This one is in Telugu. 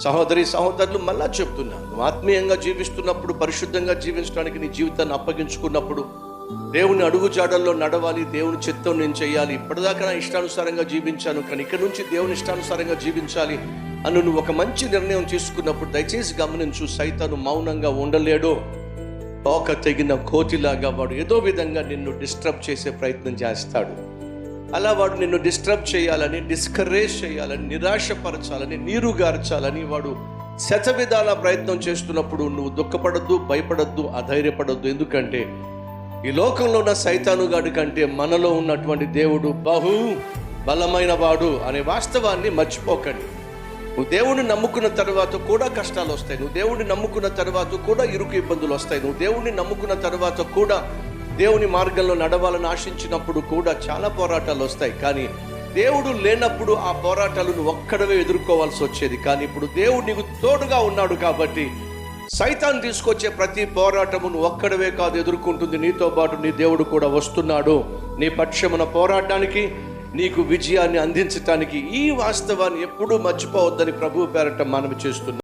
సహోదరి సహోదరులు, మళ్ళా చెప్తున్నాను, నువ్వు ఆత్మీయంగా జీవిస్తున్నప్పుడు, పరిశుద్ధంగా జీవించడానికి నీ జీవితాన్ని అప్పగించుకున్నప్పుడు, దేవుని అడుగుజాడల్లో నడవాలి, దేవుని చిత్తం నేను చేయాలి. ఇప్పటిదాకా నా ఇష్టానుసారంగా జీవించాను, కానీ ఇక్కడ నుంచి దేవుని ఇష్టానుసారంగా జీవించాలి అని నువ్వు ఒక మంచి నిర్ణయం తీసుకున్నప్పుడు దయచేసి గమనించు, సైతాను మౌనంగా ఉండలేడు. తోక తెగిన కోతిలాగా వాడు ఏదో విధంగా నిన్ను డిస్టర్బ్ చేసే ప్రయత్నం చేస్తాడు. అలా వాడు నిన్ను డిస్టర్బ్ చేయాలని, డిస్కరేజ్ చేయాలని, నిరాశపరచాలని, నీరుగార్చాలని వాడు శతవిధాల ప్రయత్నం చేస్తున్నప్పుడు నువ్వు దుఃఖపడద్దు, భయపడద్దు, అధైర్యపడద్దు. ఎందుకంటే ఈ లోకంలో ఉన్న సైతానుగాడి కంటే మనలో ఉన్నటువంటి దేవుడు బహు బలమైన వాడు అనే వాస్తవాన్ని మర్చిపోకండి. నువ్వు దేవుడిని నమ్ముకున్న తర్వాత కూడా కష్టాలు వస్తాయి. నువ్వు దేవుడిని నమ్ముకున్న తర్వాత కూడా ఇరుకు ఇబ్బందులు వస్తాయి. నువ్వు దేవుడిని నమ్ముకున్న తర్వాత కూడా దేవుని మార్గంలో నడవాలని ఆశించినప్పుడు కూడా చాలా పోరాటాలు వస్తాయి. కానీ దేవుడు లేనప్పుడు ఆ పోరాటాలు నువ్వు ఒక్కడవే ఎదుర్కోవాల్సి వచ్చేది. కానీ ఇప్పుడు దేవుడు నీకు తోడుగా ఉన్నాడు కాబట్టి సైతాన్ తీసుకొచ్చే ప్రతి పోరాటము నువ్వు ఒక్కడవే కాదు ఎదుర్కొంటుంది, నీతో పాటు నీ దేవుడు కూడా వస్తున్నాడు నీ పక్షమున పోరాడడానికి, నీకు విజయాన్ని అందించటానికి. ఈ వాస్తవాన్ని ఎప్పుడూ మర్చిపోవద్దని ప్రభువు పేరట మనవి చేస్తున్నాను.